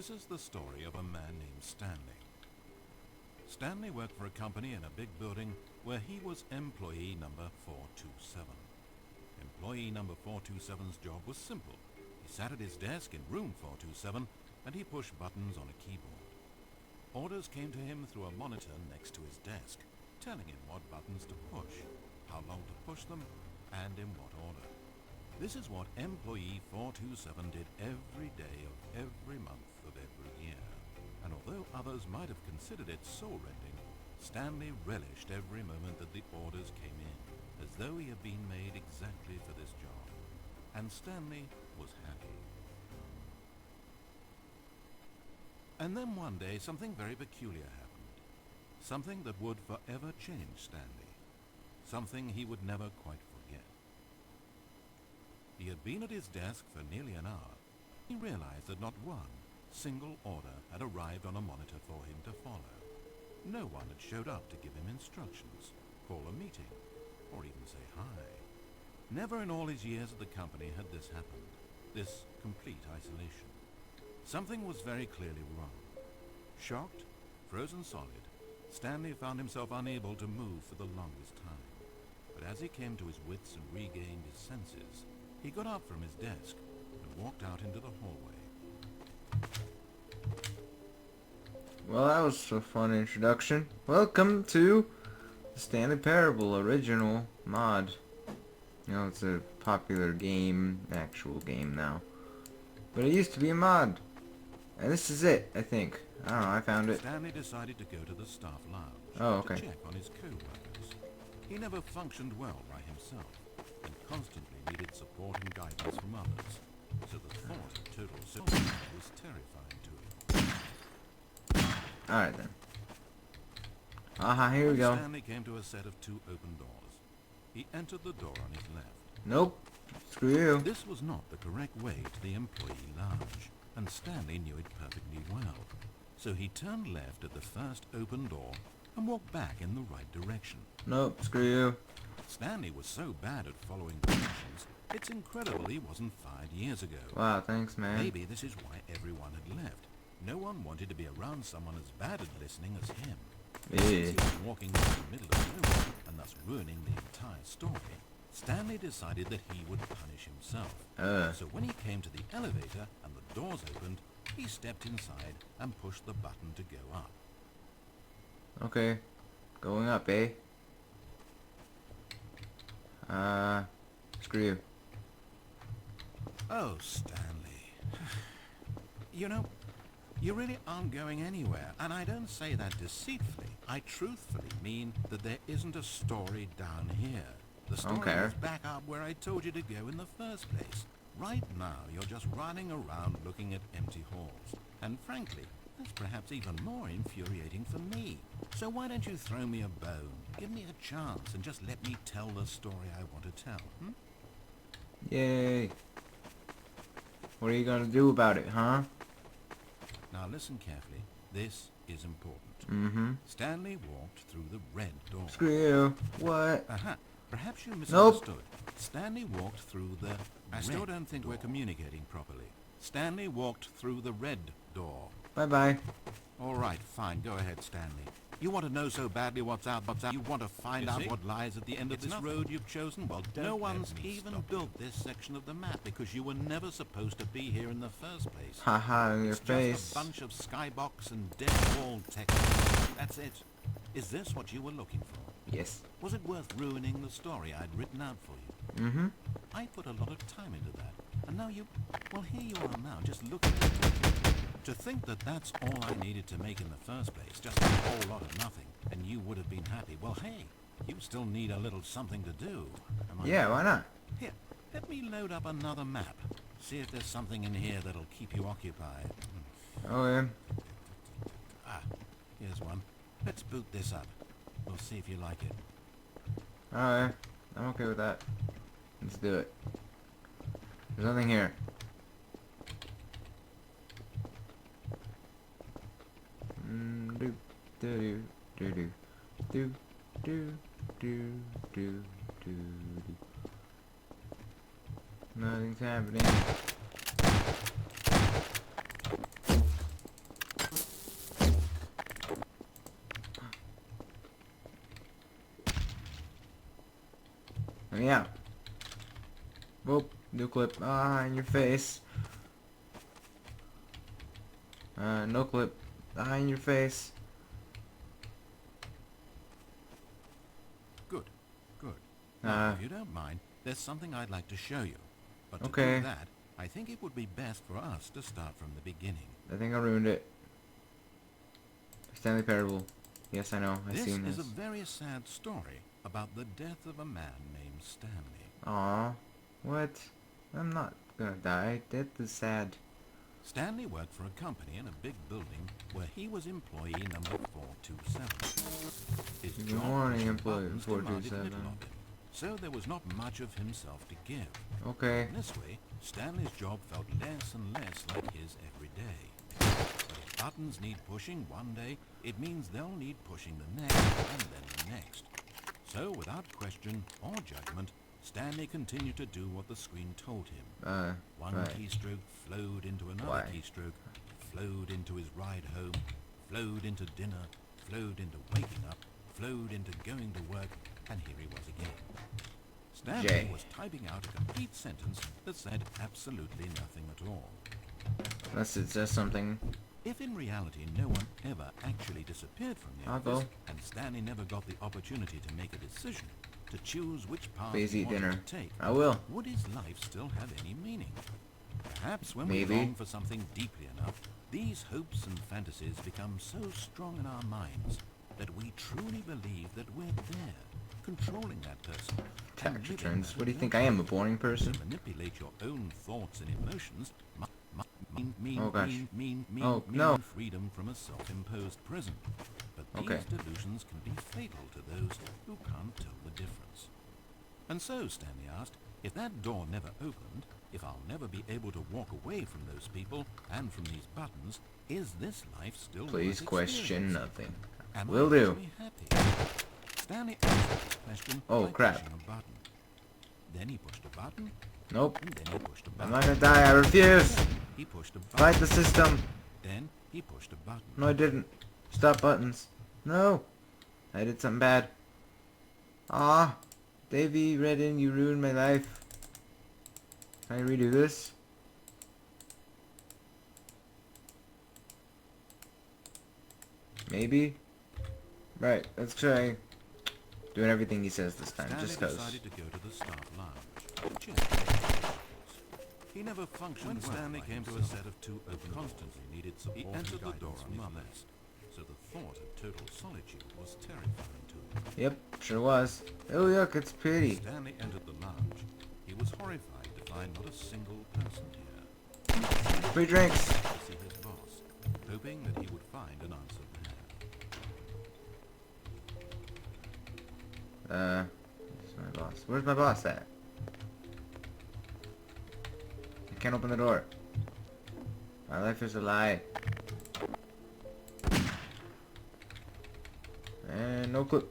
This is the story of a man named Stanley. Stanley worked for a company in a big building where he was employee number 427. Employee number 427's job was simple. He sat at his desk in room 427 and he pushed buttons on a keyboard. Orders came to him through a monitor next to his desk, telling him what buttons to push, how long to push them, and in what order. This is what employee 427 did every day of every month of every year. And although others might have considered it soul-rending, Stanley relished every moment that the orders came in, as though he had been made exactly for this job. And Stanley was happy. And then one day something very peculiar happened. Something that would forever change Stanley. Something he would never quite forget. He had been at his desk for nearly an hour. He realized that not one single order had arrived on a monitor for him to follow. No one had showed up to give him instructions, call a meeting, or even say hi. Never in all his years at the company had this happened, this complete isolation. Something was very clearly wrong. Shocked, frozen solid, Stanley found himself unable to move for the longest time. But as he came to his wits and regained his senses, he got up from his desk and walked out into the hallway. Well, that was a fun introduction. Welcome to the Stanley Parable-original mod. You know, it's a popular game, actual game now. But it used to be a mod. And this is it, I think. I don't know, I found it. Stanley decided to go to the staff lounge to check on his co-workers. He never functioned well by himself and constantly needed support and guidance from others. So the thought of total solitude was terrifying to him. Alright then. Aha, here we go. Stanley came to a set of two open doors. He entered the door on his left. Nope. Screw you. This was not the correct way to the employee lounge, and Stanley knew it perfectly well. So he turned left at the first open door and walked back in the right direction. Nope, screw you. Stanley was so bad at following directions, it's incredible he wasn't fired years ago. Wow, thanks, man. Maybe this is why everyone had left. No one wanted to be around someone as bad at listening as him. Since he was walking into the middle of nowhere and thus ruining the entire story, Stanley decided that he would punish himself. So when he came to the elevator and the doors opened, he stepped inside and pushed the button to go up. Okay. Going up, eh? Screw you. Oh, Stanley. You know, you really aren't going anywhere, and I don't say that deceitfully. I truthfully mean that there isn't a story down here. The story is back up where I told you to go in the first place. Right now, you're just running around looking at empty halls. And frankly, that's perhaps even more infuriating for me. So why don't you throw me a bone? Give me a chance and just let me tell the story I want to tell, Yay. What are you gonna do about it, huh? Now listen carefully. This is important. Stanley walked through the red door. Screw you. What? Perhaps you misunderstood. Nope. Stanley walked through the I still don't think we're communicating properly. Stanley walked through the red door. Bye-bye. All right, fine. Go ahead, Stanley. You want to know so badly what's out. You want to find out what lies at the end of this road you've chosen? Well, no one's even built this section of the map because you were never supposed to be here in the first place. Haha, in your face. Just a bunch of skybox and dead wall text. That's it. Is this what you were looking for? Yes. Was it worth ruining the story I'd written out for you? I put a lot of time into that. And now well, here you are now, just looking at it. To think that that's all I needed to make in the first place, just a whole lot of nothing, and you would have been happy. Well, hey, you still need a little something to do. Yeah, why not? Here, let me load up another map. See if there's something in here that'll keep you occupied. Oh, yeah. Here's one. Let's boot this up. We'll see if you like it. Alright, I'm okay with that. Let's do it. There's nothing here. Nothing's happening. Whoop, new clip. Ah, in your face. No clip. Ah, in your face. Good, good. Now, if you don't mind, there's something I'd like to show you. But to Okay. do that, I think it would be best for us to start from the beginning. I think I ruined it. Stanley Parable. Yes, I know. I've This seen is this. a very sad story about the death of a man named Stanley. Aw. What? I'm not gonna die. Death is sad. Stanley worked for a company in a big building where he was employee number 427. His Good job morning, pushing employee buttons demanded 427. little of him, so there was not much of himself to give. Okay. In this way, Stanley's job felt less and less like his every day. But if buttons need pushing one day, it means they'll need pushing the next and then the next. So, without question or judgment, Stanley continued to do what the screen told him. One right. keystroke flowed into another Why? keystroke, flowed into his ride home, flowed into dinner, flowed into waking up, flowed into going to work, and here he was again. Stanley J. was typing out a complete sentence that said absolutely nothing at all. Unless it says something. If in reality no one ever actually disappeared from the I'll office, go. and Stanley never got the opportunity to make a decision, to choose which path Please he eat wanted dinner. to take, I will. would his life still have any meaning? Perhaps when Maybe. we long for something deeply enough, these hopes and fantasies become so strong in our minds that we truly believe that we're there, controlling that person. and Tax living returns. that What do you think? I am a boring person? To manipulate your own thoughts and emotions Oh, gosh. mean Oh, no. freedom from a self-imposed prison. But these Okay. delusions can be fatal to those who can't tell the difference. And so, Stanley asked, if that door never opened, if I'll never be able to walk away from those people and from these buttons, is this life still Please worth question experiencing? nothing. Am Will I do. actually happy? Stanley answered this question Oh, by crap. pushing a button. Then he pushed a button, Nope. and then he pushed a I'm button. not gonna die. I refuse. He pushed a button. Fight the system. Then he pushed a button. No, I didn't. Stop buttons. No. I did something bad. Ah, Davey Redden, you ruined my life. Can I redo this? Maybe? Right, let's try doing everything he says this time, Stanley just cause. decided to go to the staff lounge. Just to take photos. He never functioned when Stanley came to a set of two open constantly needed support. He entered the door on his left, so the thought of total solitude was terrifying to him. Yep, sure was. Oh look, it's pretty. Stanley entered the lounge. He was horrified to find not a single person here. Free drinks. To see his boss, hoping that he would find an answer there. Where's my boss? Where's my boss at? I can't open the door. My life is a lie. And no clue.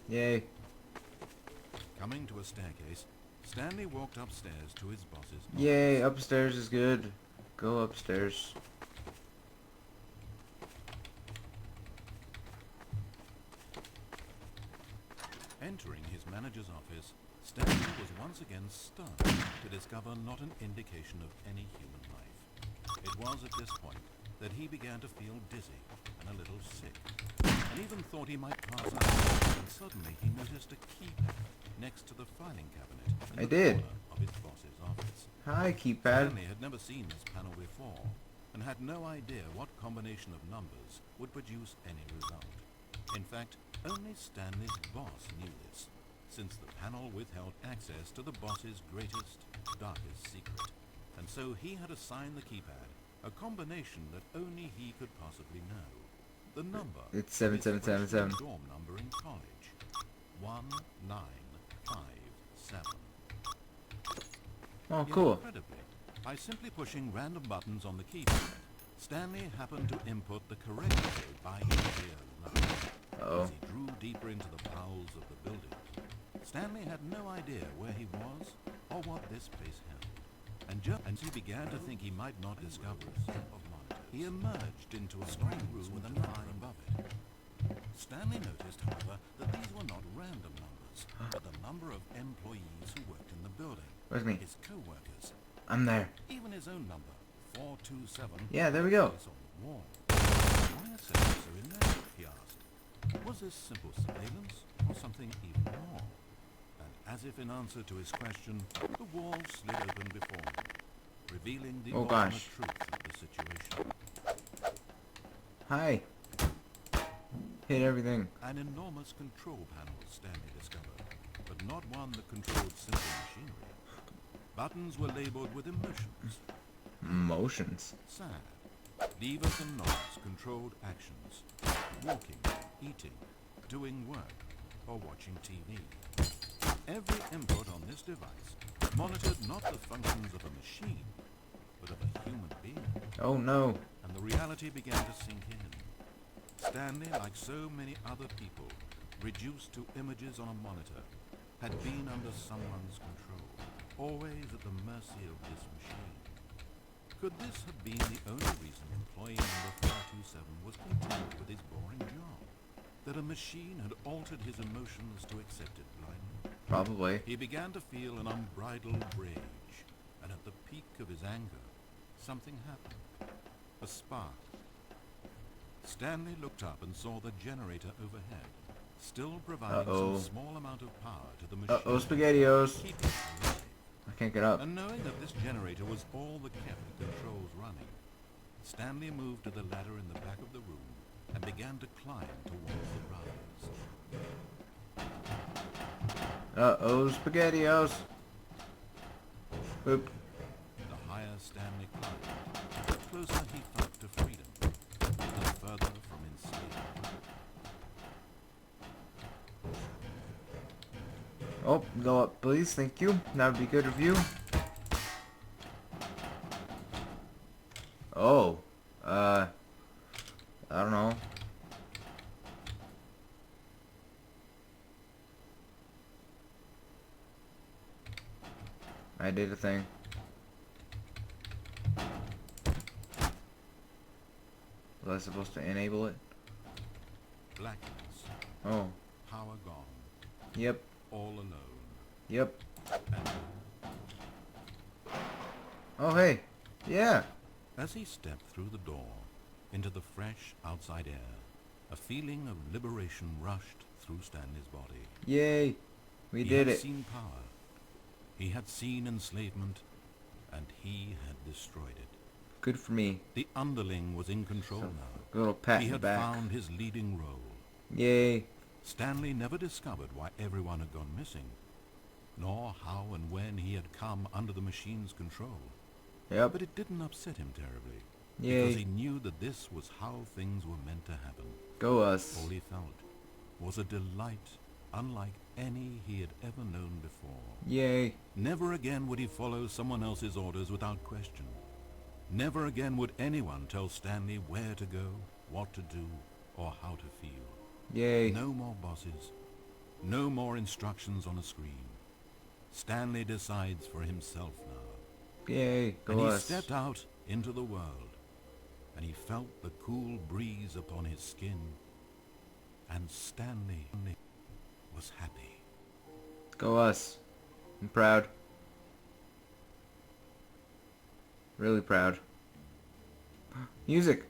Yay. Coming to a staircase, Stanley walked upstairs to his boss's office. Yay, upstairs is good. Go upstairs. Entering his manager's office, Stanley was once again stunned to discover not an indication of any human life. It was at this point that he began to feel dizzy and a little sick, and even thought he might pass out when suddenly he noticed a keypad next to the filing cabinet in the corner of his boss's office. Hi, keypad. Stanley had never seen this panel before, and had no idea what combination of numbers would produce any result. In fact, only Stanley's boss knew this, since the panel withheld access to the boss's greatest, darkest secret, and so he had assigned the keypad a combination that only he could possibly know. The number It's of his 7777. freshman dorm number in college. 1957. Oh, cool. Incredibly, by simply pushing random buttons on the keypad, Stanley happened to input the correct code by his real number. Uh-oh. As he drew deeper into the bowels of the building, Stanley had no idea where he was or what this place held. And just as he began to think he might not discover a set of monitors, he emerged into a screen room with a number above it. Stanley noticed, however, that these were not random numbers, but the number of employees who worked in the building. Where's me? his co-workers, I'm there. even his own number, 427. Yeah, there we go. Was on the wall. Why a setting so inane, he asked. Was this simple surveillance, or something even more? And as if in answer to his question, the wall slid open before him, revealing the ultimate truth of the situation. Hi. Hit everything. An enormous control panel, Stanley discovered, but not one that controlled simple machinery. Buttons were labeled with emotions. Motions. Sad. Levers and knobs controlled actions. Walking, eating, doing work, or watching TV. Every input on this device monitored not the functions of a machine, but of a human being. Oh no. And the reality began to sink in. Stanley, like so many other people, reduced to images on a monitor, had been under someone's control, always at the mercy of this machine. Could this have been the only reason employee number 427 was content with his boring job? That a machine had altered his emotions to accept it blindly? Probably. He began to feel an unbridled rage, and at the peak of his anger, something happened. A spark. Stanley looked up and saw the generator overhead, still providing some small amount of power to the machine. SpaghettiOs. Keeping it alive. I can't get up. And knowing that this generator was all that kept the controls running, Stanley moved to the ladder in the back of the room and began to climb towards the rise. SpaghettiOs. Boop. The higher Stanley climbed, the closer he felt to freedom, and the further from enslavement. Oh, go up, please. Thank you. That would be good of you. Oh. I don't know. I did a thing. Was I supposed to enable it? Blackness, Oh. power gone, Yep. all alone. Yep. And Oh, hey. Yeah. as he stepped through the door into the fresh outside air, a feeling of liberation rushed through Stanley's body. Yay. We He did had it. seen power. He had seen enslavement, and he had destroyed it. Good for me. The underling was in control now. A little pat He in the had back. found his leading role. Yay. Stanley never discovered why everyone had gone missing, nor how and when he had come under the machine's control. Yep. But it didn't upset him terribly, Yay. because he knew that this was how things were meant to happen. Go us. All he felt was a delight unlike any he had ever known before. Yay. Never again would he follow someone else's orders without question. Never again would anyone tell Stanley where to go, what to do, or how to feel. Yay. No more bosses. No more instructions on a screen. Stanley decides for himself now. Yay. And Go he us. stepped out into the world, and he felt the cool breeze upon his skin, and Stanley was happy. Go us. I'm proud. Really proud. Music.